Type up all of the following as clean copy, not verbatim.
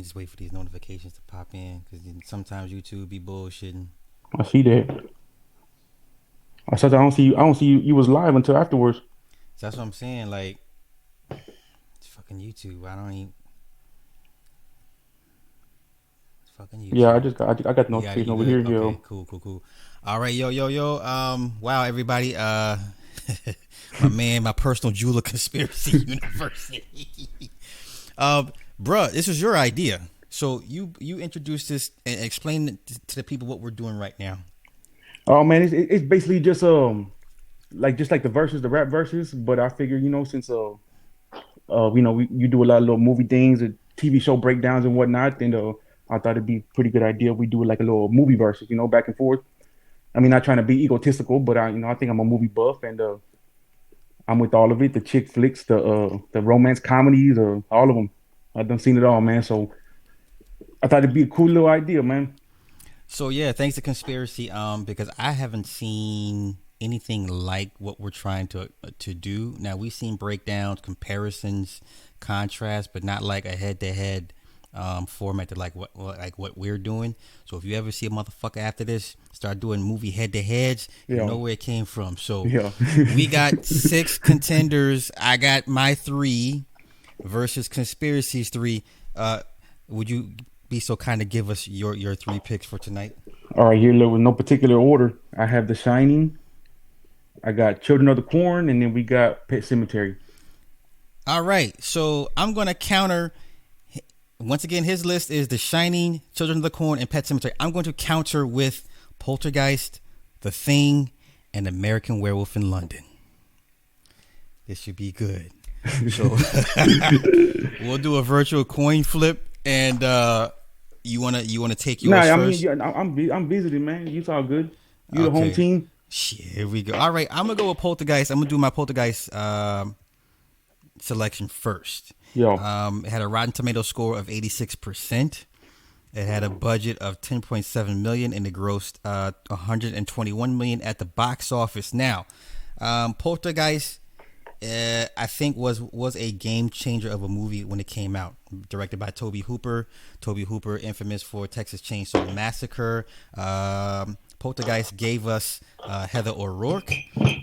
me just wait for these notifications to pop in because sometimes YouTube be bullshitting. I see that. I said I don't see you. I don't see you. You was live until afterwards. So that's what I'm saying. Like, it's fucking YouTube. I don't even. It's fucking Yeah, YouTube. I got the You got it. notification You over good? here. Okay. Yo, Cool. Cool. Cool. All right. Yo. Yo. Yo. Wow. Everybody. My man. My personal jeweler conspiracy university. Bruh, this was your idea. So you introduced this and explain it to the people what we're doing right now. oh man, it's basically just like the verses, the rap verses. But I figure since you do a lot of little movie things, TV show breakdowns and whatnot, then I thought it'd be a pretty good idea if we do like a little movie verses, back and forth. I mean, not trying to be egotistical, but I think I'm a movie buff and I'm with all of it, the chick flicks, the romance comedies, all of them. I've done seen it all, man. So I thought it'd be a cool little idea, man. So yeah, thanks to conspiracy. Because I haven't seen anything like what we're trying to do. Now we've seen breakdowns, comparisons, contrast, but not like a head to head format like what we're doing. So if you ever see a motherfucker after this start doing movie head to heads, you Yeah, know where it came from. So yeah. we got 6 contenders. I got my 3 versus conspiracies 3. Would you be so kind to give us your 3 picks for tonight? All right, here with no particular order. I have The Shining. I got Children of the Corn, and then we got Pet Cemetery. All right, so I'm gonna counter. Once again, his list is The Shining, Children of the Corn, and Pet Cemetery. I'm going to counter with Poltergeist, The Thing, and American Werewolf in London. This should be good. So we'll do a virtual coin flip, and you wanna take Nah, yours I mean, first? yeah, I'm visiting, man. You all good. You the home Okay. team. Shit, here we go. All right, I'm gonna go with Poltergeist. I'm gonna do my Poltergeist selection first. Yo, It had a Rotten Tomato score of 86%. It had a budget of 10.7 million and it grossed 121 million at the box office. Now, Poltergeist, I think was a game changer of a movie when it came out. Directed by Toby Hooper. Toby Hooper, infamous for Texas Chainsaw Massacre. Poltergeist gave us Heather O'Rourke,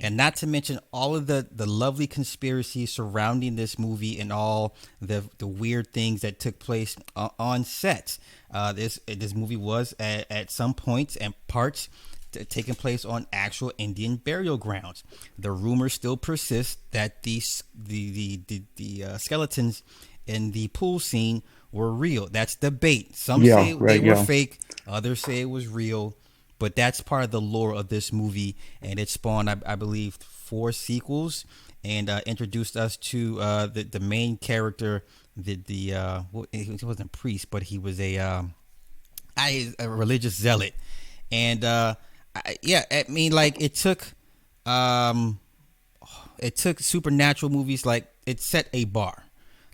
and not to mention all of the lovely conspiracies surrounding this movie and all the weird things that took place on set. This movie was at some points and parts taking place on actual Indian burial grounds. The rumor still persists that the skeletons in the pool scene were real. That's debate. Some yeah, say they right, were yeah. fake. Others say it was real. But that's part of the lore of this movie, and it spawned, I believe, 4 sequels, and introduced us to the main character. He wasn't a priest, but he was a religious zealot, and yeah, I mean, like it took supernatural movies, like it set a bar.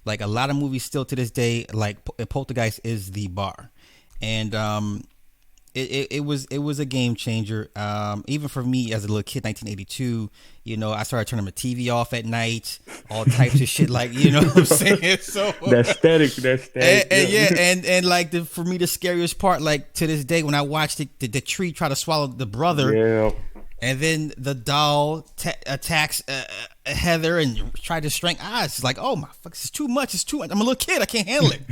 Like a lot of movies still to this day, like Poltergeist is the bar, and it was a game changer. Even for me as a little kid, 1982. I started turning my TV off at night, all types of shit, like what I'm saying. So That static, and yeah. yeah, and like for me the scariest part, like to this day, when I watched the tree try to swallow the brother, Yeah, and then the doll attacks Heather and tried to strangle. It's like, oh my fuck, this is too much. It's too much. I'm a little kid. I can't handle it.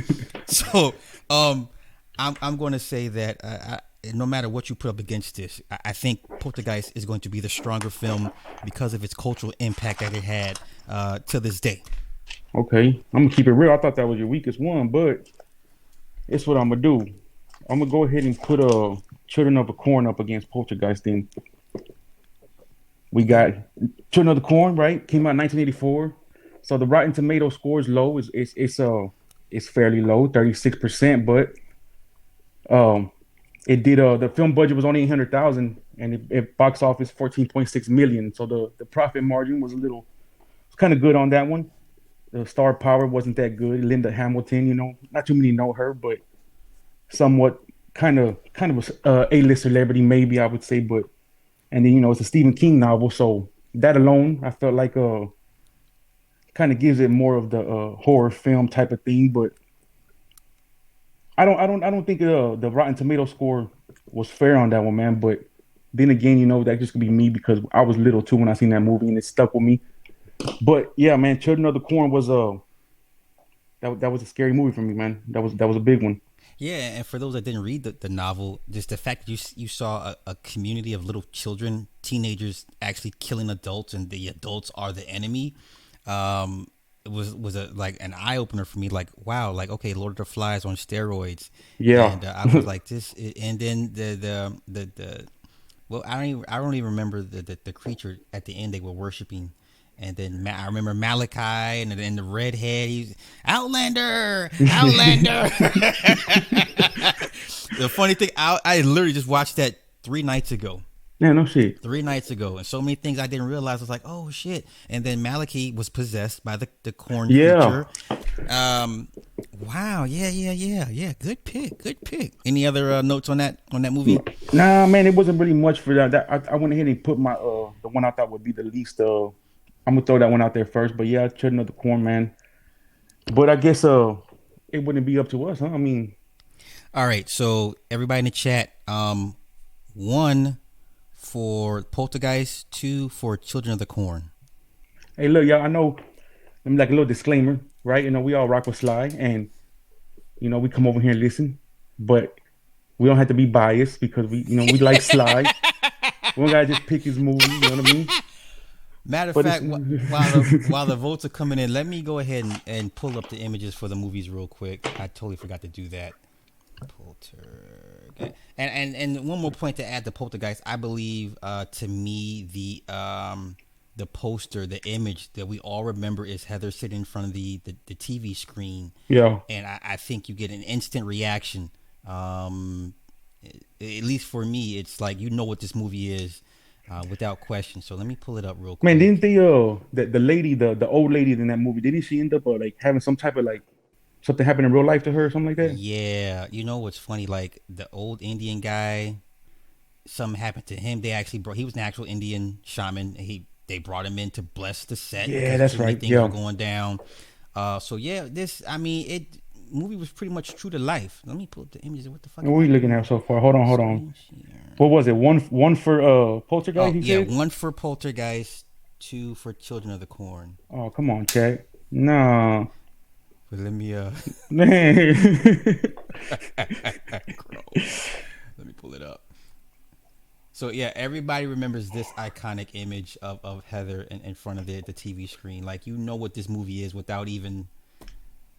So, I'm going to say that no matter what you put up against this, I think Poltergeist is going to be the stronger film because of its cultural impact that it had to this day. okay. I'm gonna keep it real. I thought that was your weakest one, but it's what I'm gonna do. I'm gonna go ahead and put Children of the Corn up against Poltergeist. Then we Okay. got Children of the Corn, right? Came out in 1984. So the Rotten Tomato score is low. It's fairly low, 36%. But um, it did the film budget was only 800,000, and it box office 14.6 million. So the profit margin was kind of good on that one. The star power wasn't that good. Linda Hamilton, not too many know her, but somewhat kind of a list celebrity, maybe I would say. But and then it's a Stephen King novel, so that alone I felt like kind of gives it more of the horror film type of thing. But I don't think the Rotten Tomato score was fair on that one, man. But then again, that just could be me because I was little too when I seen that movie and it stuck with me. But yeah, man, Children of the Corn was that was a scary movie for me, man. That was a big one. Yeah, and for those that didn't read the novel, just the fact that you saw a community of little children, teenagers actually killing adults, and the adults are the enemy. It was a like an eye opener for me. Like, wow, like, okay, Lord of the Flies on steroids, Yeah. and I was like this. And then the well, I don't even remember the creature at the end they were worshiping. And then I remember Malachi and then the redhead. He's Outlander, Outlander. The funny thing, I literally just watched that 3 nights ago. Yeah, no shit. 3 nights ago, and so many things I didn't realize. I was like, oh shit! And then Malachi was possessed by the corn Yeah. creature. Um, wow, yeah. Good pick, good pick. Any other notes on that movie? Nah, man, it wasn't really much for that. I went ahead and put my the one I thought would be the least. I'm gonna throw that one out there first. But yeah, Children of the Corn, man. But I guess it wouldn't be up to us, huh? I mean, All right, so everybody in the chat, one for Poltergeist, two for Children of the Corn. hey, look, y'all. I know. Let me like a little disclaimer, right? We all rock with Sly, and we come over here and listen, but we don't have to be biased because we like Sly. We don't gotta just pick his movie. You know what I mean? Matter of But it's fact, while the votes are coming in, let me go ahead and pull up the images for the movies real quick. I totally forgot to do that. Poltergeist. And one more point to add to Poltergeist, I believe to me the poster, the image that we all remember is Heather sitting in front of the TV screen, yeah. and I think you get an instant reaction. At least for me, it's like what this movie is without question. So let me pull it up real Man, quick. didn't the lady, the old lady in that movie, didn't she end up like having some type of like something happen in real life to her or something like that? Yeah, you know what's funny? Like the old Indian guy, something happened to him. They actually brought. He was an actual Indian shaman. They brought him in to bless the set Yeah, because that's too many right. things were Yeah. going down. So yeah, it movie was pretty much true to life. Let me pull up the images. What the fuck What am are we I looking doing? at so far? Hold on, hold on. Screen share. What was it? One for Poltergeist, Oh he yeah, said? one for Poltergeist, two for Children of the Corn. Oh, come on, Chad. Nah. But let me Man. gross. Let me pull it up. So yeah, everybody remembers this iconic image of Heather in front of the TV screen. Like what this movie is without even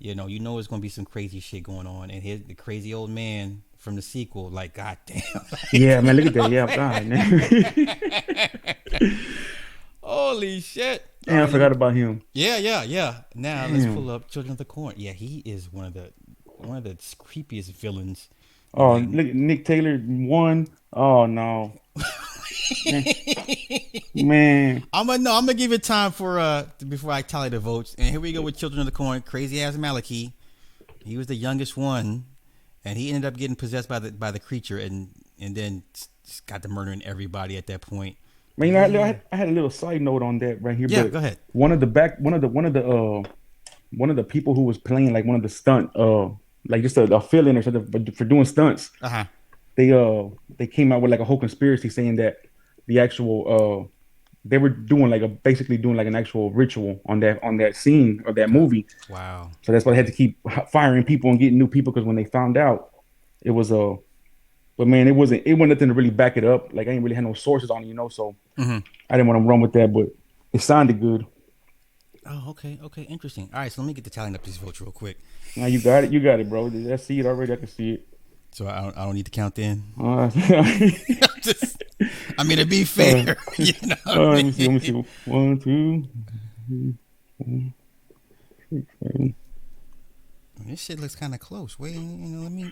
there's gonna be some crazy shit going on. And here's the crazy old man from the sequel, like goddamn. Yeah, Like, man, look at that. Yeah, God, man. holy shit. All Damn, I right, forgot about him. yeah. Now let's Damn. pull up Children of the Corn. Yeah, he is one of the creepiest villains. And Oh, like look at Nick Taylor won. Oh no. Man. Man. I'm gonna give it time for before I tally the votes. And here we go with Children of the Corn. Crazy ass Malachi. He was the youngest one, and he ended up getting possessed by the creature, and then just got to murdering everybody at that point. Man, But yeah, I had a little side note on that right here, yeah. but Go ahead. one of the people who was playing like one of the stunt like just a fill-in or something for doing stunts, Uh huh. they came out with like a whole conspiracy saying that the actual they were doing like basically doing like an actual ritual on that scene of that movie. Wow. So that's why they had to keep firing people and getting new people because when they found out it was but man, it wasn't nothing to really back it up. Like I didn't really have no sources on it, so Mm-hmm. I didn't want to run with that, but it sounded good. Oh, okay. Okay. Interesting. All right. So let me get the tallying up these votes real quick. Now you got it, bro. I see it already. I can see it. So I don't need to count in. Uh, Just, I mean, to be uh, fair, you know what I let me see. Let me mean? see. 1, 2, 3, 4, 6, 7. This shit looks kind of close. Wait, let me.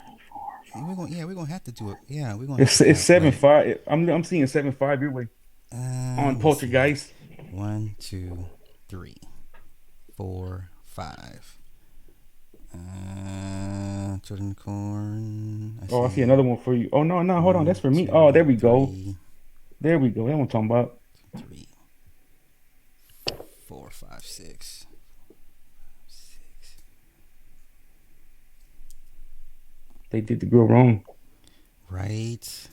We're gonna have to do it. Yeah, we're gonna have to It's count. seven Wait. five. I'm seeing 7-5 your way on Let me see. Poltergeist. 1, 2, 3, 4, 5. Children of Corn. I Oh, I see see another one for you. Oh no, no, hold on. That's one, for me. Oh, two, there we go. three, There we go. That's what I'm talking about. 3, 4, 5, 6. 6. They did the girl wrong. Right.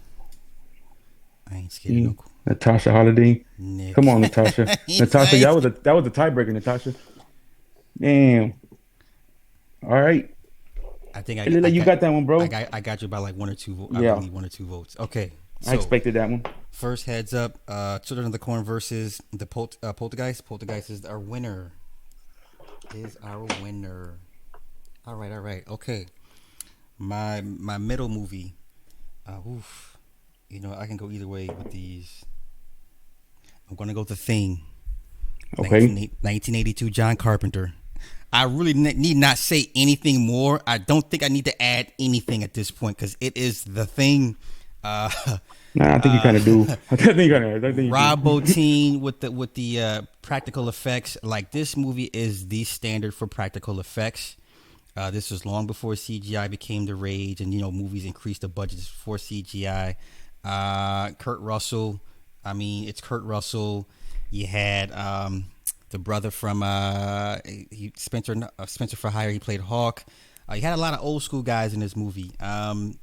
I ain't scared of no Mm. Natasha Holiday. Come Nick. on, Natasha. Natasha, I ain't that was a tiebreaker, Natasha. Damn. All right. I think Hey, Lila, I you got got that one, bro. I got you by like one or two. I Yeah, believe 1 or 2 votes. Okay, I so expected that one. first heads up, Children of the Corn versus the Poltergeist. Poltergeist is our winner. Is our winner. All right. Okay, my middle movie. Oof. You know I can go either way with these. I'm gonna go with The Thing. Okay. 1982 John Carpenter. I really need not say anything more. I don't think I need to add anything at this point because it is The Thing. Uh, Nah, I think you kind of do. I think you kind of. I think you Rob do. Bottin with the practical effects. Like this movie is the standard for practical effects. This was long before CGI became the rage, and you know movies increased the budgets for CGI. Kurt Russell. I mean, it's Kurt Russell. You had the brother from Spencer for Hire. He played Hawk. You had a lot of old school guys in this movie.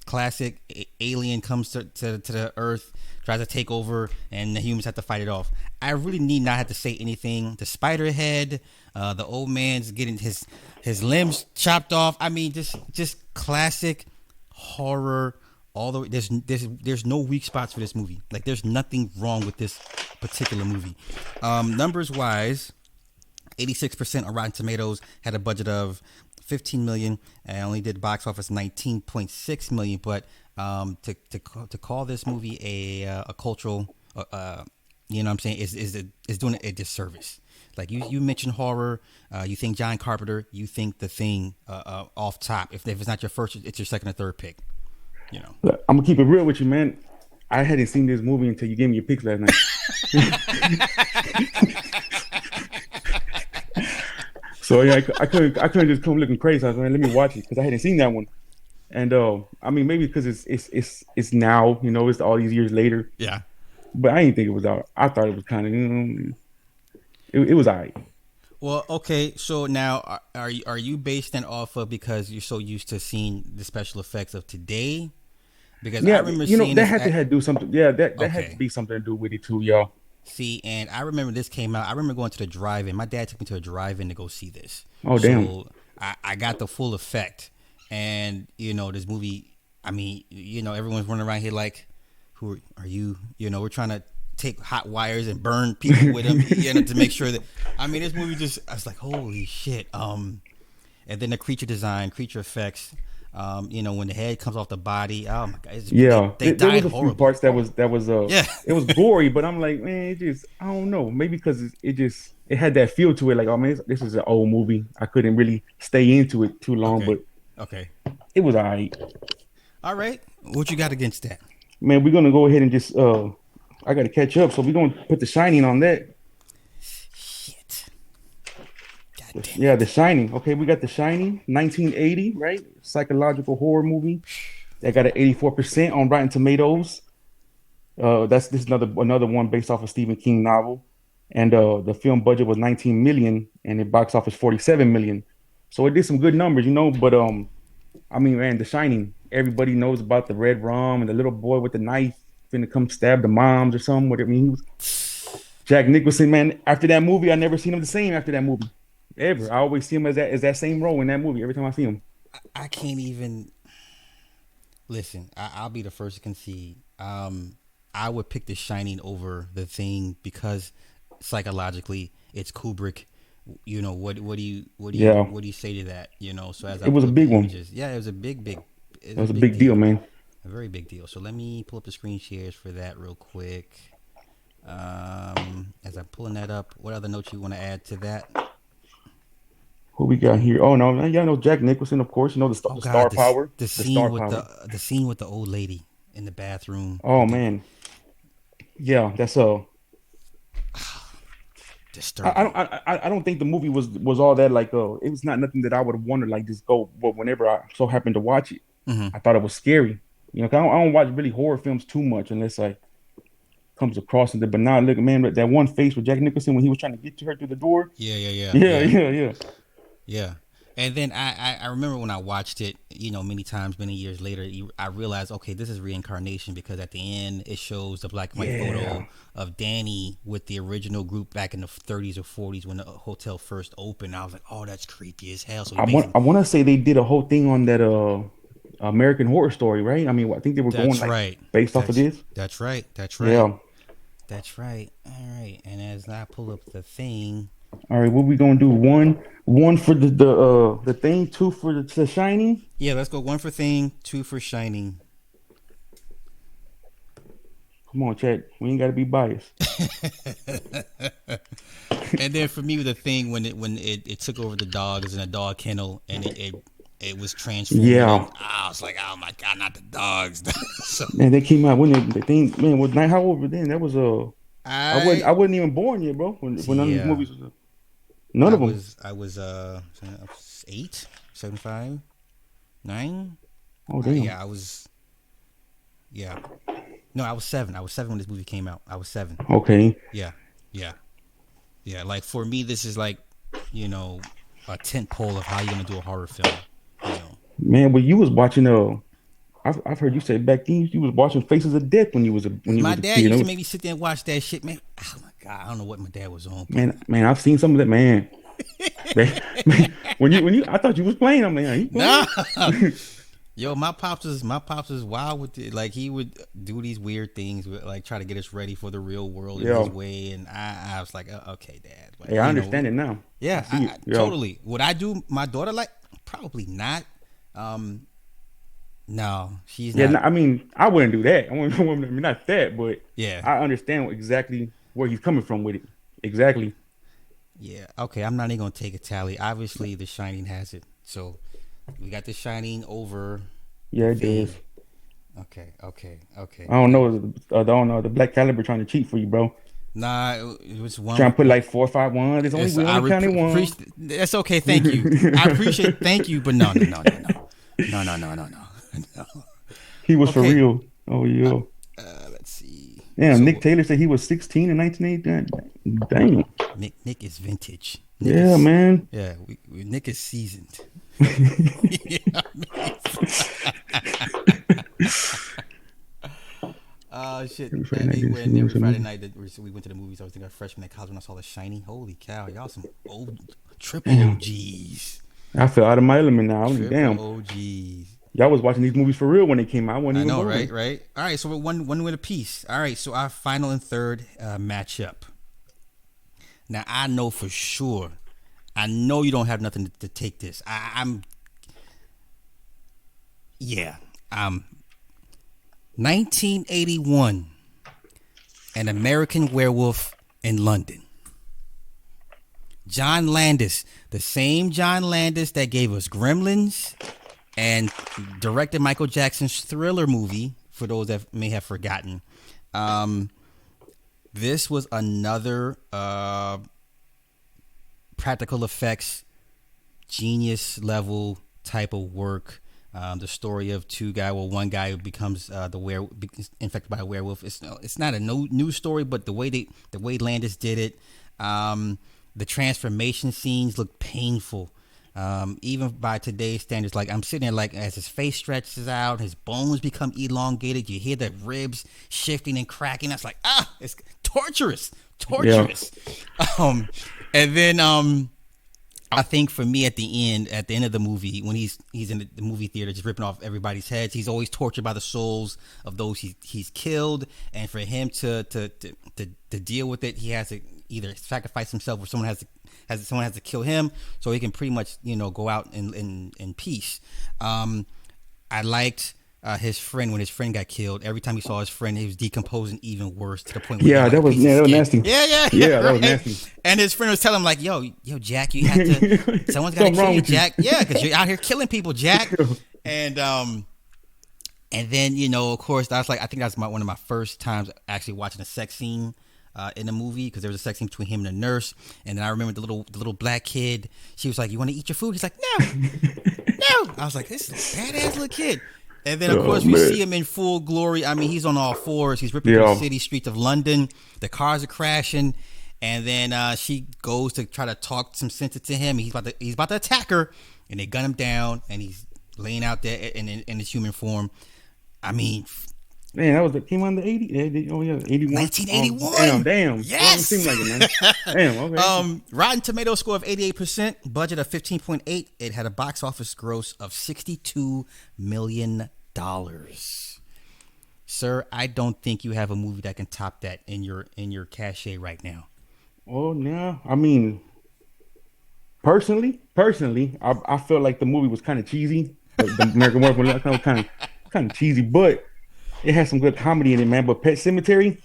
Classic alien comes to the Earth, tries to take over, and the humans have to fight it off. I really need not have to say anything. The spider head, the old man's getting his limbs chopped off. I mean, just classic horror. All the way, there's no weak spots for this movie. Like there's nothing wrong with this particular movie. Numbers wise, 86% on Rotten Tomatoes, had a budget of 15 million and only did box office 19.6 million. But to call this movie a cultural, you know what I'm saying, is doing it a disservice. Like you mentioned horror, you think John Carpenter, you think The Thing off top. If it's not your first, it's your second or third pick. You know. Look, I'm gonna keep it real with you, man. I hadn't seen this movie until you gave me your picks last night. So yeah, I couldn't just come looking crazy. I was like, let me watch it because I hadn't seen that one. And I mean, maybe because it's now, you know, it's all these years later. Yeah. But I didn't think it was out. I thought it was kind of, it was alright. Well, okay. So now, are you based then off of because you're so used to seeing the special effects of today? Because I Yeah, remember you know, seeing that this. had to have do something. Yeah, that had to Okay. be something to do with it too, y'all. See, and I remember this came out. I remember going to the drive-in. My dad took me to a drive-in to go see this. Oh damn. So I got the full effect. And, you know, this movie, I mean, you know, everyone's running around here like, who are you? You know, we're trying to take hot wires and burn people with them, you know, to make sure that, I mean, this movie just, I was like, holy shit. And then the creature design, creature effects, you know, when the head comes off the body, oh my God, Yeah, they there died was a few horribly. parts that was Yeah. it was gory, but I'm like, man, it just I don't know, maybe because it just it had that feel to it, like, oh man, this is an old movie. I couldn't really stay into it too long, Okay. but Okay. it was alright. All right. What you got against that? Man, we're gonna go ahead and just I gotta catch up, so we're gonna put The Shining on that. Shit. God damn Yeah, The it. Shining. Okay, we got The Shining, 1980, right? Psychological horror movie that got an 84% on Rotten Tomatoes. That's this is another one based off a Stephen King novel, and the film budget was 19 million, and the box office 47 million. So it did some good numbers, you know. But I mean, man, The Shining. Everybody knows about the red rum and the little boy with the knife finna come stab the moms or something. What I mean, he was Jack Nicholson, man. After that movie, I never seen him the same after that movie. Ever. I always see him as that same role in that movie every time I see him. I can't even listen. I'll be the first to concede. I would pick The Shining over The Thing because psychologically it's Kubrick. You know Yeah, what do you say to that? You know. So as I it was a pull up the big one. images, yeah, it was a big, it It was a was a big big deal, deal, man. a very big deal. So let me pull up the screen shares for that real quick. As I'm pulling that up, what other notes you want to add to that? Who we got here? Oh no, y'all know Jack Nicholson, of course. You know Oh the God, star power, the the star scene with power. the scene with the old lady in the bathroom Oh with the man, yeah, that's disturbing. I don't think the movie was all that like it was not nothing that I would have wanted like just go. But whenever I so happened to watch it, Hmm. I thought it was scary. You know, 'cause I don't watch really horror films too much unless I comes across it. But now look, man, that one face with Jack Nicholson when he was trying to get to her through the door. Yeah, yeah, yeah, Yeah, yeah, yeah, yeah. yeah. And then I remember when I watched it, many times, many years later, I realized, okay, this is reincarnation because at the end it shows the black and white photo of Danny with the original group back in the 30s or 40s when the hotel first opened. I was like, oh, that's creepy as hell. So I want to say they did a whole thing on that American Horror Story, right? I mean, I think they were that's going right. Based off of this. That's right. That's right. Yeah. That's right. All right. And as I pull up the thing. All right, what we gonna do? One for the thing, two for the Shining. Yeah, let's go. 1 for Thing, 2 for Shining. Come on, Chad. We ain't gotta be biased. And then for me, the Thing when it took over the dogs in a dog kennel and it was transformed. Yeah. I was like, oh my god, not the dogs. So, man, they came out when the thing. Man, was how old were then? That was I wasn't even born yet, bro. When none of these movies was. None of them. I was 8, 75, 9. Oh damn. Yeah, I was. Yeah. No, I was 7. I was 7 when this movie came out. I was 7. Okay. Yeah. Like for me, this is like, a tent pole of how you're gonna do a horror film. Man, but you was watching I've heard you say back then you was watching Faces of Death when you was a my dad kid, used to make me sit there and watch that shit, man. Oh my god, I don't know what my dad was on. Man, I've seen some of that, man. Man, when you I thought you was playing. I'm like, nah. Yo, my pops was wild with it. Like he would do these weird things, like try to get us ready for the real world in his way. And I was like, okay, Dad. But, hey, I understand it now. Yeah, I totally. Would I do my daughter like? Probably not. No, she's not. Yeah, I mean, I wouldn't do that. I wouldn't not that, but yeah, I understand exactly where he's coming from with it. Exactly. Yeah. Okay, I'm not even gonna take a tally. Obviously, The Shining has it. So we got The Shining over. Yeah, it does. Okay. I don't know. I don't know. The Black Caliber trying to cheat for you, bro. Nah, it was one. Trying to put like 4 or 5 1. There's only county one. That's okay. Thank you. I appreciate. Thank you, but no. He was for real. Oh yeah. Let's see. Damn, Nick Taylor said he was 16 in 1980. Dang. Nick is vintage. Man. Yeah, Nick is seasoned. Oh shit! Every Friday night that we went to the movies, I was thinking of freshman at college when I saw The Shining. Holy cow, y'all some old triple OGs. I feel out of my element now. Damn. OGs. Y'all was watching these movies for real when they came out. I know, right? All right, so we're one win apiece. All right, so our final and third matchup. Now I know for sure. I know you don't have nothing to take this. I'm 1981, An American Werewolf in London. John Landis, the same John Landis that gave us Gremlins and directed Michael Jackson's Thriller movie, for those that may have forgotten. This was another practical effects, genius level type of work. The story of one guy who becomes infected by a werewolf. It's not a new story, but the way Landis did it, the transformation scenes look painful. Even by today's standards, like I'm sitting there, like as his face stretches out, his bones become elongated. You hear the ribs shifting and cracking. That's like it's torturous. Yeah. And then I think for me at the end of the movie, when he's in the movie theater just ripping off everybody's heads, he's always tortured by the souls of those he's killed, and for him to deal with it, he has to either sacrifice himself or someone has to kill him so he can pretty much go out in peace. I liked his friend when his friend got killed. Every time he saw his friend, he was decomposing even worse to the point where that was nasty. Yeah, that was nasty. And his friend was telling him like, yo, Jack, you have to. Someone's got to kill you, Jack. Yeah, because you're out here killing people, Jack. And then of course I think that's one of my first times actually watching a sex scene in the movie, because there was a sex scene between him and the nurse. And then I remember the little black kid. She was like, "You want to eat your food?" He's like, "No, no." I was like, "This is a badass little kid." And then, of course, we see him in full glory. I mean, he's on all fours. He's ripping through the city streets of London. The cars are crashing. And then she goes to try to talk some sense into him. He's about to attack her, and they gun him down, and he's laying out there in his human form. I mean, Man, that came out in the 80s. Oh yeah, 81. 1981. Damn. Yes. It didn't seem like it, man. Damn. Okay. Rotten Tomato score of 88%, budget of 15.8. It had a box office gross of $62 million. Sir, I don't think you have a movie that can top that in your cachet right now. Oh, no. I mean, personally, I felt like the movie was kind of cheesy. The American Werewolf was kind of cheesy, but it had some good comedy in it, man. But Pet Sematary,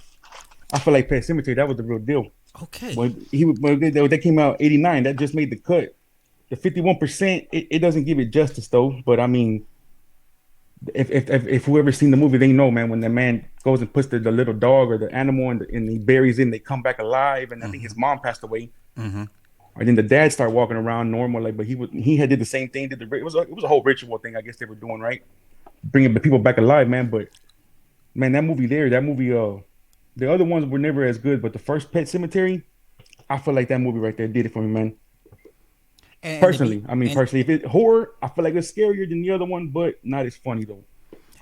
I feel like Pet Sematary, that was the real deal. Okay. When they came out 89, that just made the cut. The 51%, it doesn't give it justice though. But I mean, if whoever's seen the movie, they know, man. When the man goes and puts the little dog or the animal and he buries it, and they come back alive, and I think his mom passed away. Mm-hmm. And then the dad started walking around normal, like, but he had did the same thing. It was a whole ritual thing, I guess they were doing, right? Bringing the people back alive, man. But man, that movie, the other ones were never as good. But the first Pet Sematary, I feel like that movie right there did it for me, man. Personally, if it's horror, I feel like it's scarier than the other one, but not as funny though.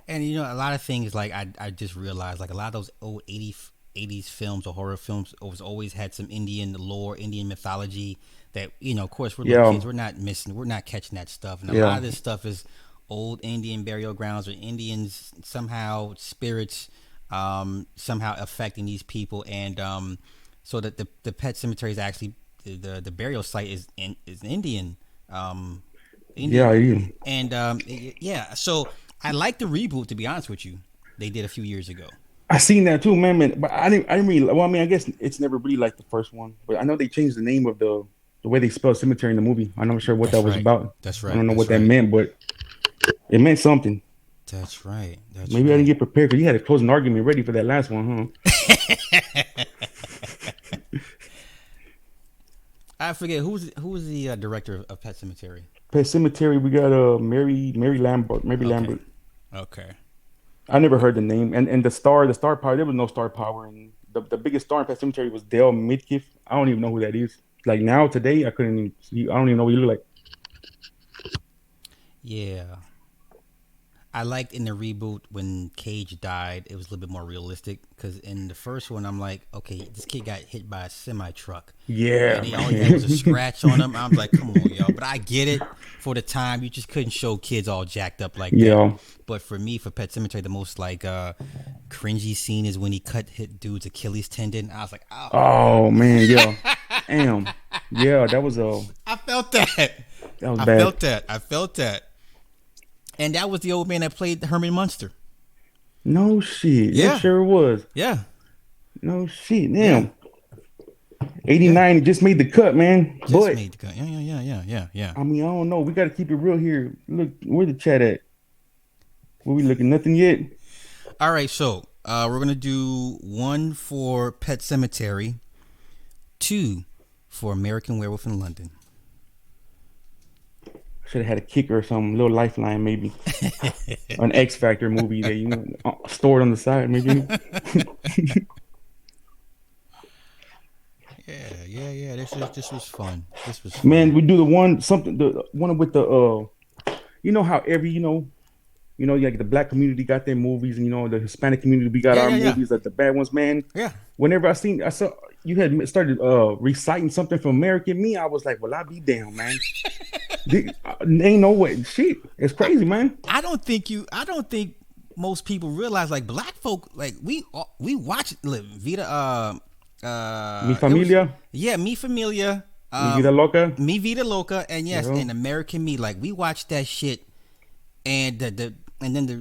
And you know, a lot of things like I just realized, like a lot of those old 80s films or horror films always had some Indian lore, Indian mythology that, you know, of course we're little kids, we're not catching that stuff. And a lot of this stuff is old Indian burial grounds or Indians somehow spirits somehow affecting these people, and so that the Pet Cemetery is actually the burial site is Indian. Yeah. And so I like the reboot, to be honest with you. They did a few years ago. I seen that too, man. But I didn't really. Well, I mean, I guess it's never really like the first one. But I know they changed the name of the way they spelled cemetery in the movie. I'm not sure what that was about. That's right. I don't know what that meant, but it meant something. That's right. Maybe I didn't get prepared because you had a closing argument ready for that last one, huh? I forget who's the director of Pet Sematary. Pet Sematary, we got Mary Lambert. Lambert. Okay. I never heard the name. And the star power, there was no star power. And the biggest star in Pet Sematary was Dale Midkiff. I don't even know who that is. Like now, today, I couldn't even see. I don't even know what he looked like. Yeah. I liked in the reboot when Cage died, it was a little bit more realistic. Because in the first one, I'm like, okay, this kid got hit by a semi-truck. Yeah. And all he had was a scratch on him. I'm like, come on, yo. But I get it. For the time, you just couldn't show kids all jacked up like that. But for me, for Pet Sematary, the most like cringy scene is when he hit dude's Achilles tendon. I was like, oh man, yeah. Damn. Yeah, that was I felt that. That was bad. I felt that. And that was the old man that played Herman Munster. No shit. Yeah. It sure was. Yeah. No shit. Damn. 89, it just made the cut, man. Made the cut. Yeah. I mean, I don't know. We got to keep it real here. Look, where the chat at? Were we looking? Nothing yet? All right, so we're going to do 1 for Pet Sematary, 2 for American Werewolf in London. Should have had a kicker or something, little lifeline maybe. An X Factor movie that stored on the side maybe. Yeah. This was fun. Man, we do the one with the you know how every like the black community got their movies, and the Hispanic community we got our movies, like the bad ones, man. Yeah. Whenever I saw you had started reciting something from American Me, I was like, well, I be damn, man. Ain't no way. Shit, it's crazy, man. I don't think most people realize, like, black folk, like we watch Vida Mi Familia. Mi Familia. Mi Vida Loca. Mi Vida Loca, and yes, and American Me. Like, we watched that shit, and then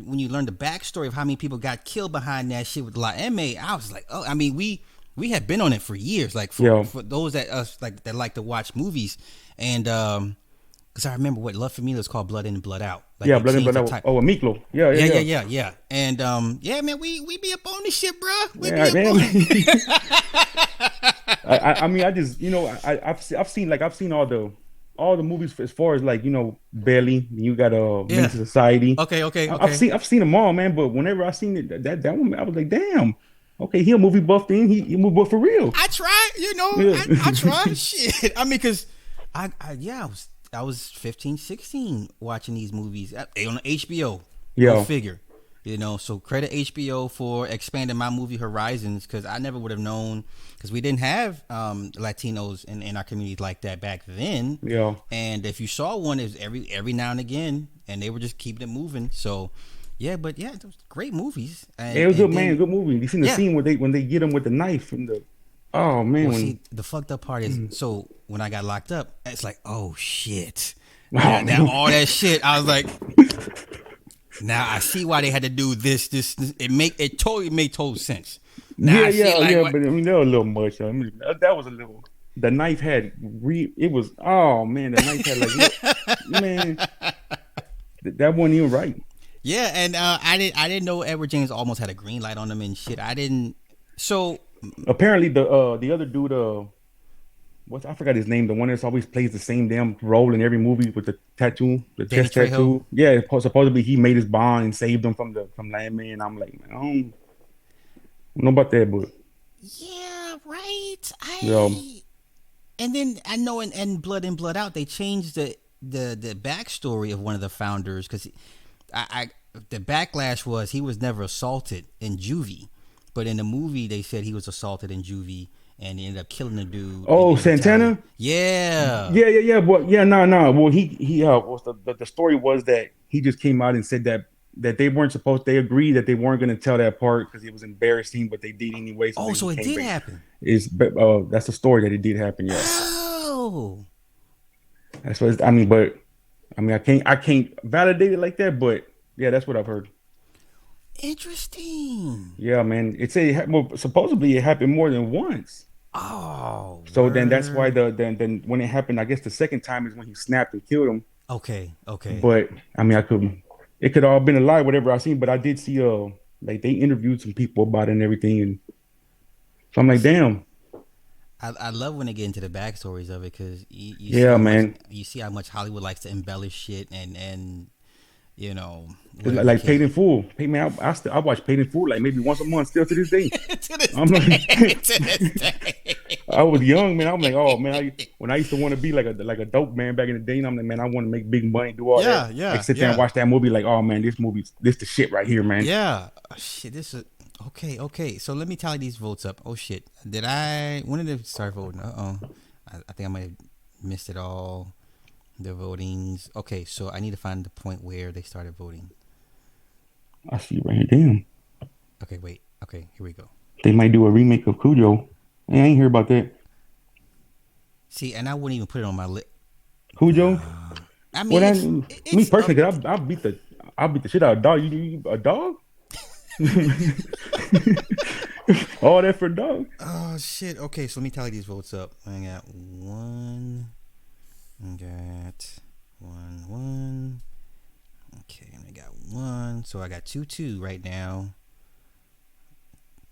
when you learn the backstory of how many people got killed behind that shit with La M, I was like, oh, I mean, we had been on it for years, like for those that like to watch movies, and because I remember what Love for Me was called, Blood In and Blood Out. Like, Blood In and Blood Out. Oh, a Miklo. Yeah. And man, we be up on this shit, bro. I mean, I just I've seen all the movies as far as like Belly. You got Menace to Society. Okay. I've seen them all, man. But whenever I seen it, that one, I was like, damn. Okay, he a movie buff thing. He movie buff for real. I tried, Yeah. I tried. Shit. I mean, because I was 15, 16 watching these movies on HBO. Go Yeah. figure. So credit HBO for expanding my movie horizons because I never would have known because we didn't have Latinos in our communities like that back then. Yeah. And if you saw one, it was every now and again, and they were just keeping it moving. So yeah, but yeah, those great movies. Yeah, it was good, man. Good movie. You seen the Yeah. scene when they get him with the knife and the oh man Well, when see, the fucked up part is so when I got locked up, it's like, oh shit. oh, Now man. all that shit, I was like, now I see why they had to do this. It totally made total sense. Now I see, But I mean that was a little much. I mean that was a little. The knife had it was oh man the knife had man that wasn't even right. Yeah, and I didn't know Edward James almost had a green light on him and shit. I didn't. So Apparently the other dude I forgot his name, the one that's always plays the same damn role in every movie with the tattoo, the Danny chest Trejo? tattoo. Yeah, supposedly he made his bond and saved him from Landman. I'm like, man, I don't know about that, but yeah, right. yeah, And then I know in Blood In Blood Out they changed the backstory of one of the founders because I the backlash was he was never assaulted in juvie, but in the movie they said he was assaulted in juvie and he ended up killing the dude. Oh, in Santana? Yeah. Yeah. Well, yeah, no. Well, he was the story was that he just came out and said that they weren't supposed. They agreed that they weren't going to tell that part because it was embarrassing, but they did anyway. Oh, so it came did back. happen. That's the story that it did happen. Yeah. Oh. That's what I mean. But I mean, I can't validate it like that. But yeah, that's what I've heard. Interesting. Yeah, man. Well, supposedly it happened more than once. Oh. So then that's why word. then when it happened, I guess the second time is when he snapped and killed him. Okay. But I mean, it could all been a lie, whatever I seen. But I did see like they interviewed some people about it and everything, and so I'm like, damn. I love when they get into the backstories of it because Yeah, man. You see how much Hollywood likes to embellish shit and you know It's like Paid in Full. Man, I watch Paid in Full like maybe once a month still to this day. to this I'm day, like, to this day. I was young, man. I'm like, oh man, when I used to want to be like a dope man back in the day, and I'm like, man, I want to make big money, do all that. Like sit there and watch that movie, like, oh man, this the shit right here, man. Yeah, shit. This is okay. So let me tally these votes up. Oh shit, when did they start voting? I think I might have missed it all. The votings. Okay, so I need to find the point where they started voting. I see right here. Damn. Okay, wait. Okay, here we go. They might do a remake of Cujo. I ain't hear about that. See, and I wouldn't even put it on my list. Cujo. I mean, Me personally, cause I beat the shit out of a dog. You a dog? All that for a dog. Oh shit. Okay, so let me tally these votes up. I got one. Okay, and I got one. So I got 2-2 right now.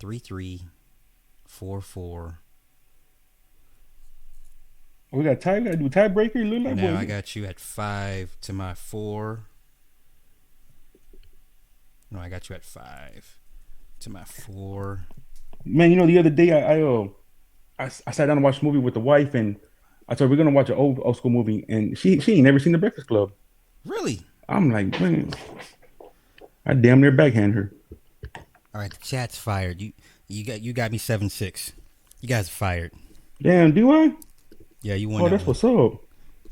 3-3. 4-4. We got tie. We got to do tiebreaker. Look like Now I got you at 5 to my 4. No, I got you at 5 to my 4. Man, you know the other day I sat down and watched a movie with the wife, and I told her we're gonna watch an old school movie, and she ain't never seen The Breakfast Club. Really? I'm like, man, I damn near backhand her. All right, the chat's fired. You got me 7-6. You guys are fired. Damn, do I? Yeah, you won. Oh, that's what's up. You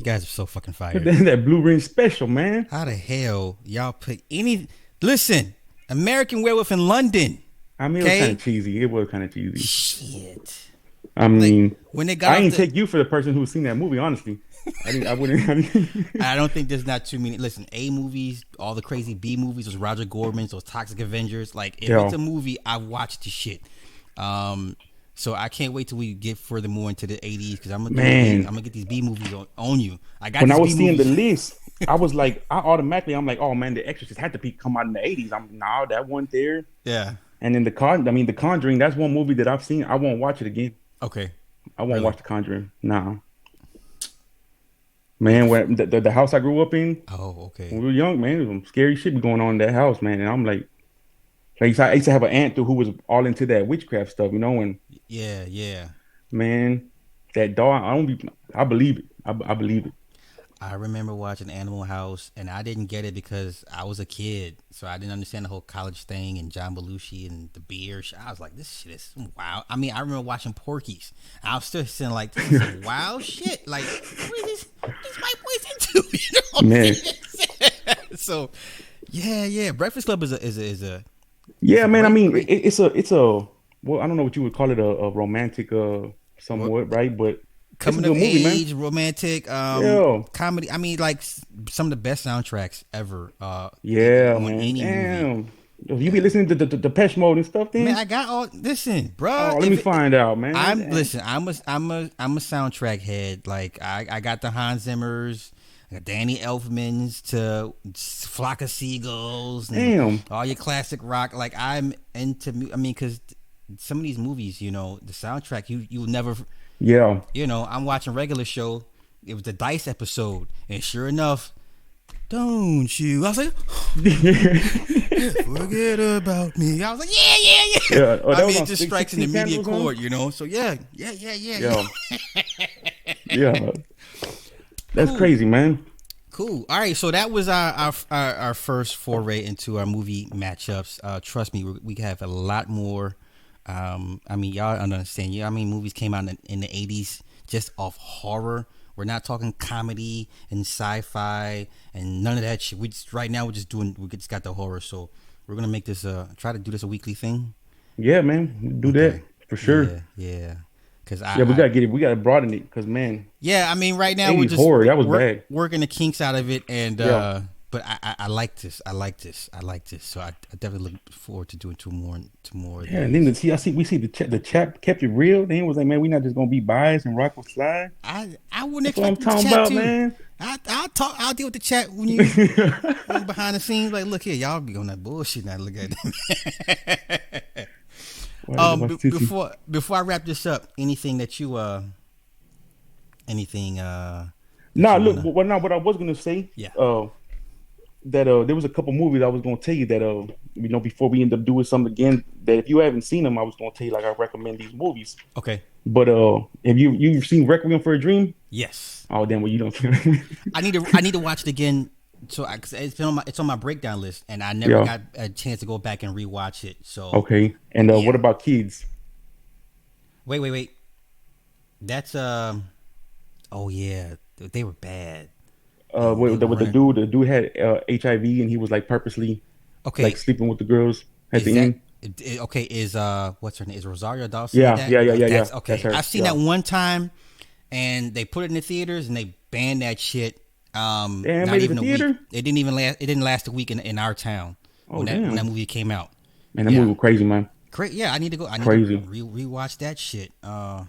guys are so fucking fired. That Blue Ring special, man. How the hell y'all pick any? Listen, American Werewolf in London. I mean, it was kind of cheesy. It was kind of cheesy. Shit. I mean, when they got, I ain't take you for the person who's seen that movie. Honestly, I wouldn't. I don't think there's not too many. Listen, A movies, all the crazy B movies, those Roger Cormans, those Toxic Avengers. Like, if it's a movie, I watch the shit. So I can't wait till we get further more into the 80s because I'm gonna get these B movies on you. When I was seeing the list, I was like, I'm like, oh man, The Exorcist had to come out in the 80s. That one there. Yeah. And then The Conjuring. That's one movie that I've seen. I won't watch it again. Okay. I won't watch The Conjuring. Nah. Man, when the house I grew up in. Oh, okay. When we were young, man, there was some scary shit going on in that house, man. And I'm like, Like I used to have an aunt who was all into that witchcraft stuff, and Yeah, yeah. man, that dog, I believe it. I believe it. I remember watching Animal House, and I didn't get it because I was a kid, so I didn't understand the whole college thing and John Belushi and the beer. I was like, this shit is wow. I mean, I remember watching Porky's. I was still saying like, this is some wild shit. Like, what is these white boys into? You know what I'm Man, saying? So, yeah. Breakfast Club is yeah, a man. I great, mean, great. it's a well, I don't know what you would call it, a romantic, somewhat, right? But it's a Coming good of movie, man. age, romantic, Yeah, comedy. I mean, like some of the best soundtracks ever yeah, on man. any movie. Damn, if you be listening to the Depeche Mode and stuff, Man, then I got all. Listen, bruh. oh, let me If it, find out, man. I'm Damn. listen, I'm a soundtrack head. Like I got the Hans Zimmers, I got Danny Elfman's to Flock of Seagulls and Damn. all your classic rock. Like I'm into. I mean, because some of these movies, the soundtrack you'll never. Yeah. I'm watching regular show. It was the Dice episode, and sure enough, don't you? I was like, forget about me. I was like, yeah. Yeah. Oh, I that was mean, it on just strikes an 16 immediate candles, huh? chord. So yeah. Yeah. Yeah. That's Cool, crazy, man. cool. All right, so that was our first foray into our movie matchups. Trust me, we have a lot more. I mean, y'all understand. I mean, movies came out in the '80s just off horror. We're not talking comedy and sci-fi and none of that shit. We just right now we just got the horror. So we're gonna make this try to do this a weekly thing. Yeah, man. Do that Okay. for sure. Yeah. Cause Yeah, we gotta get it. We gotta broaden it because man, yeah. I mean, right now we're 80s just horror, that was bad. working the kinks out of it, and Yeah. but I like this. I like this. So I definitely look forward to doing two more of Yeah, and then these. we see the chap kept it real. Then he was like, man, we not just gonna be biased and rock or slide. I wouldn't That's what I'm expect them to talking chat about, too. man. I'll deal with the chat when behind the scenes. Like, look here, y'all be on that bullshit now. Look at it. Watch Tissy. Before I wrap this up, anything that you anything that Nah, you look, wanna? what I was gonna say, Yeah. that there was a couple movies I was gonna tell you that before we end up doing something again, that if you haven't seen them, I was gonna tell you like I recommend these movies. Okay. But have you've seen Requiem for a Dream? Yes. Oh damn, well you don't. I need to watch it again. So 'cause it's on my breakdown list, and I never Yeah. got a chance to go back and rewatch it. So Okay, and Yeah. what about Kids? wait. That's oh yeah, they were bad. They were With running. the dude had HIV and he was like purposely Okay, like sleeping with the girls at is the that end. okay? Is what's her name? Is Rosario Dawson in Yeah, that? yeah. That's okay. That's her. I've seen Yeah. that one time, and they put it in the theaters, and they banned that shit. Damn, Not made it even to a week. theater. It didn't even last. It didn't last a week in our town Oh when that damn, movie came out. man, that Yeah. movie was crazy, man. Great. Yeah, I need to go. I need Crazy. to rewatch that shit. Yeah.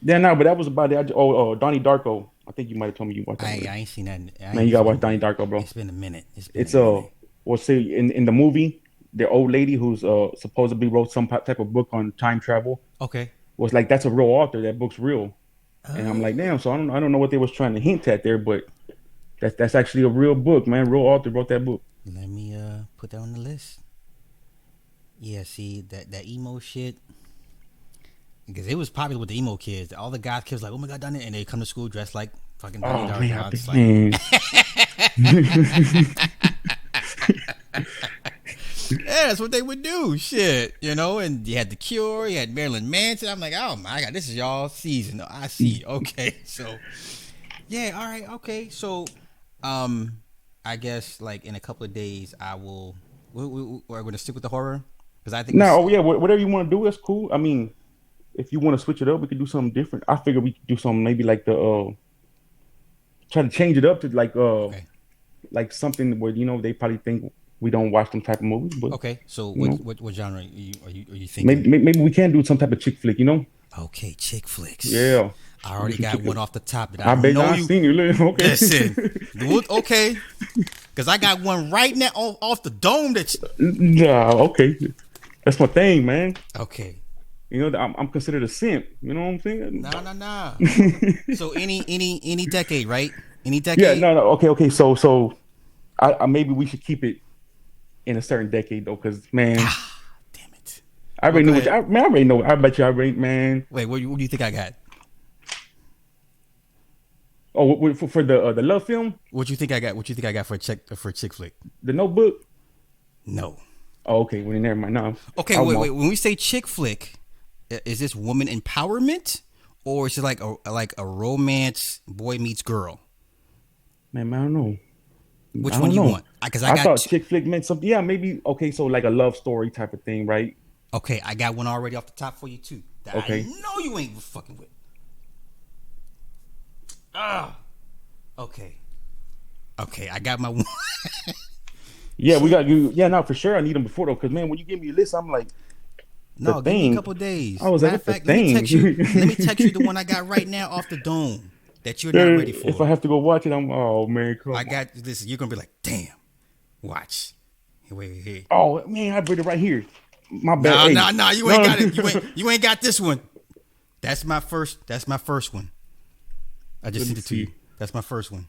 Yeah, no, but that was about it. Donnie Darko. I think you might have told me you watched that I movie. ain't seen that. I Man, you ain't gotta seen watch Donnie Darko, bro. It's been a minute. It's well, say in the movie, the old lady who's supposedly wrote some type of book on time travel Okay. was like, that's a real author. That book's real. And I'm like, damn. So I don't know what they was trying to hint at there, but that's actually a real book, man. Real author wrote that book. Let me put that on the list. Yeah, see that emo shit. Because it was popular with the emo kids. All the guys kids like, oh my god, done it, and they come to school dressed like fucking Donnie Oh Darko. man, I was like, man. yeah, that's what they would do. Shit, And you had The Cure, you had Marilyn Manson. I'm like, oh my god, this is y'all season. I see. Okay, so yeah, all right, okay. So, I guess like in a couple of days, I will. We're going to stick with the horror because I think. No, oh yeah, whatever you want to do, that's cool. I mean, if you want to switch it up, we could do something different. I figure we could do something maybe like try to change it up to Okay. like something where they probably think we don't watch them type of movies, but Okay. So you know, what genre are you thinking? maybe we can do some type of chick flick. Okay, chick flicks. Yeah. I already got one off the top that I I bet know I've you. seen you. Okay. Listen, okay, because I got one right now off the dome. Nah, okay. That's my thing, man. Okay. I'm considered a simp. You know what I'm saying? Nah. So any decade, right? Any Yeah, decade. no. Okay. So I maybe we should keep it in a certain decade though, because man, Damn it. I Well, already go knew ahead. man, I already know. I bet you I already man. Wait, what do you think I got? Oh, for the love film, What you think I got? What you think I got for a chick flick? the Notebook. No. Oh, okay, well never mind. No, Okay, I'm wait. off. When we say chick flick, is this woman empowerment, or is it like a romance boy meets girl? Man, I don't know. Which I one don't you know. want? Because I I got thought chick flick meant something. Yeah, maybe. Okay, so like a love story type of thing, right? okay, I got one already off the top for you too. That I Okay. know you ain't fucking with. Ah, okay, okay, I got my one. Yeah, we got you. Yeah, no, for sure. I need them before though, because man, when you give me a list, I'm like the No, give me a thing. couple I days. was like, Matter of what the fact, let me thing? text you. Let me text you the one I got right now off the dome that you're not ready If I for. have to go watch it, I'm oh man, I come on. got this. You're gonna be like, damn. Watch. Hey, wait. Oh man, I put it right here. My bad. No, Hey, no, no. You ain't no, got it. You ain't got this one. That's my first. That's my first one. I just let me sent it to you. see. That's my first one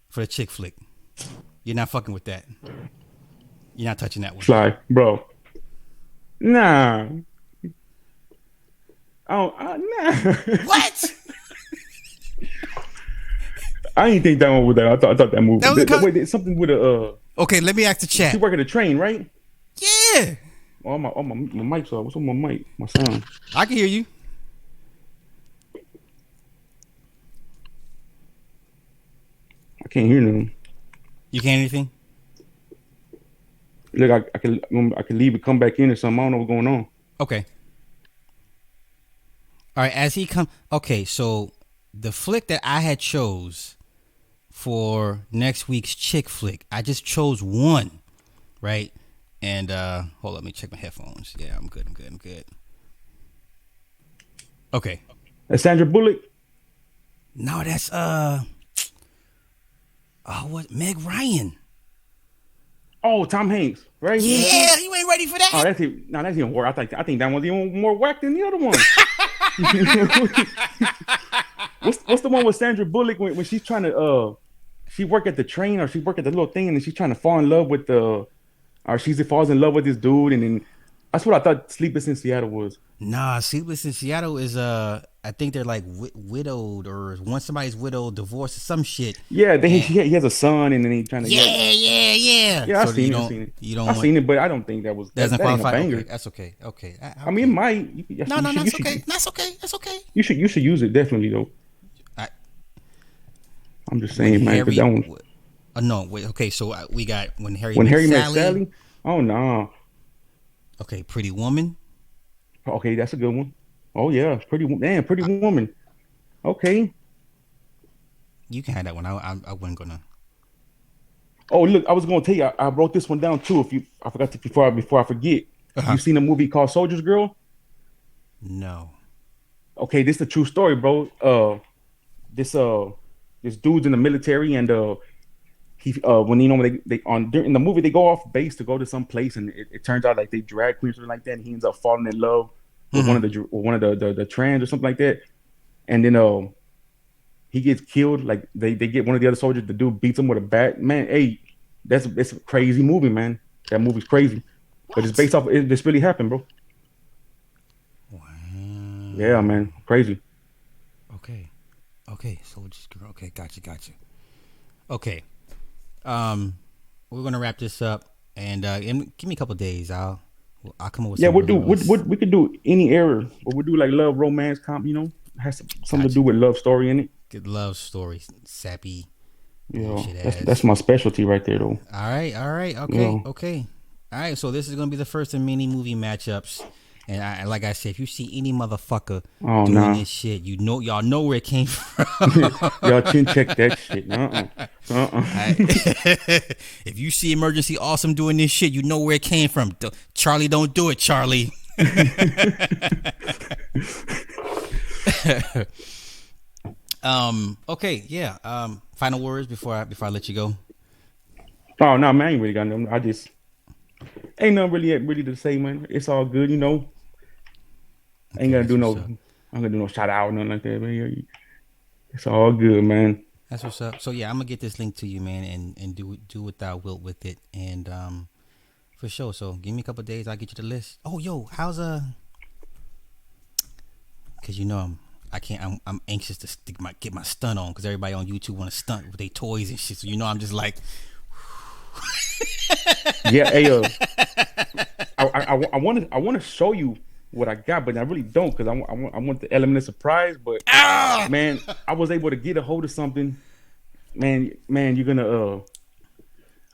for the chick flick. You're not fucking with that. You're not touching that one. Fly, bro. Nah. Oh, nah. What? I didn't think that one was that. I thought that movie. That was a Wait, there's something with a Okay, let me ask the she chat. work at a train, right? Yeah, My mic's off. What's on my mic? My sound. I can hear you. I can't hear them. You can't anything. Look, I can leave and come back in or something. I don't know what's going on. Okay. All right. As he come. Okay. So the flick that I had chose for next week's chick flick, I just chose one, right? And hold on, let me check my headphones. Yeah, I'm good. I'm good. Okay. That's Sandra Bullock. No, that's oh what Meg Ryan. Oh, Tom Hanks, right? Yeah, you ain't ready for Oh, that. that's it. No, that's even worse. I think that one's even more whack than the other one. What's the one with Sandra Bullock when she's trying to she work at the train or she work at the little thing and then she's trying to fall in love with the or she falls in love with this dude and then that's what I thought Sleepless in Seattle was. Nah, Sleepless in Seattle is I think they're like widowed or once somebody's widowed, divorced or some shit. Yeah, And he has a son and then he's trying to yeah. yeah, I So seen it. I don't seen it. you don't I want seen it, but I don't think that was doesn't that ain't a qualify. Okay, banger. that's okay. Okay, I mean, it okay. might. No, no, You that's should okay. That's okay. That's okay. you should use it definitely though. I, I'm just when saying, man, because that Harry, one no, wait. Okay, so we got when Harry when met Harry met Sally. Sally. Oh no. Okay, Pretty Woman. Okay, that's a good one. Oh yeah, pretty woman. Okay. You can have that one. I wasn't gonna. Oh look, I was gonna tell you, I wrote this one down too. If you, I forgot to before I forget. Uh-huh. You seen a movie called Soldier's Girl? No. Okay, this is a true story, bro. This this dude's in the military and he when you know when they on in the movie they go off base to go to some place and it turns out like they drag queens or something like that and he ends up falling in love with Mm-hmm. one of the trans or something like that and then he gets killed like they get one of the other soldiers the dude beats him with a bat man hey that's a crazy movie man that movie's crazy but it's What? based off it this really happened bro yeah Wow. man crazy Okay. Okay. Soldier's Girl. Okay. Gotcha. Okay. We're gonna wrap this up and give me a couple days. I'll come up with yeah some we'll do really really. we could do any era but we'll do like love romance comp you know has something to Gotcha. do with love story in it. Good love stories, sappy You know, bullshit that's ass. my specialty right there, though. All right, You okay, know, okay. All right, so this is gonna be the first of many movie matchups, and like I said, if you see any motherfucker oh doing nah, this shit, y'all know where it came from. y'all chin check that shit. I- if you see Emergency Awesome doing this shit, you know where it came from. Charlie, don't do it, Charlie. Okay, yeah. Final words before I let you go. Oh no, man, I ain't really got nothing. I just ain't nothing really to say, man. It's all good, you know. Ain't Okay, gonna that's do no, what's up. I'm gonna do no shout out or nothing like that, man. It's all good, man. That's what's up. So yeah, I'm gonna get this link to you, man, and do what thou wilt with it. And For sure. So give me a couple days. I'll get you the list. Oh, yo, how's Cause I can't. I'm anxious to get my stunt on. Cause everybody on YouTube want to stunt with their toys and shit. So I'm just like, Yeah, hey, I want to show you what I got, but I really don't because I want the element of surprise. But man, I was able to get a hold of something. Man, you're gonna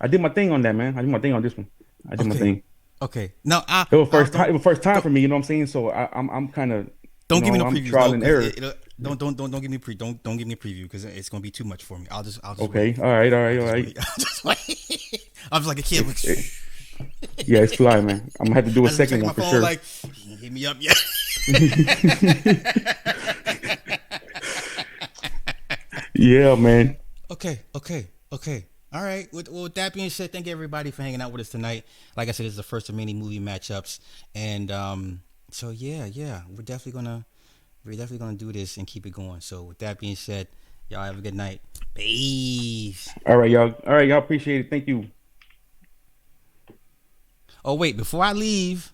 I did my thing on that, man. I did my thing on this one. I did my thing. Okay. No, it was first time. It was first time for me. You know what I'm saying? So I'm kind of. Don't give me no I'm previews. trial and error. Don't give me don't give me a preview because it's gonna be too much for me. I'll just okay. Wait. All right. I was like a kid. Yeah, it's fly, man. I'm gonna have to do a second one for sure. Like, hit me up yet? Yeah, man. Okay. All right. With that being said, thank you everybody for hanging out with us tonight. Like I said, this is the first of many movie matchups, and so yeah, we're definitely gonna do this and keep it going. So with that being said, y'all have a good night. Peace. All right, y'all. Appreciate it. Thank you. Oh wait, before I leave,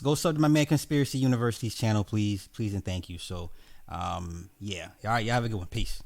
go sub to my man Conspiracy University's channel, please, and thank you. So, yeah. All right, y'all have a good one. Peace.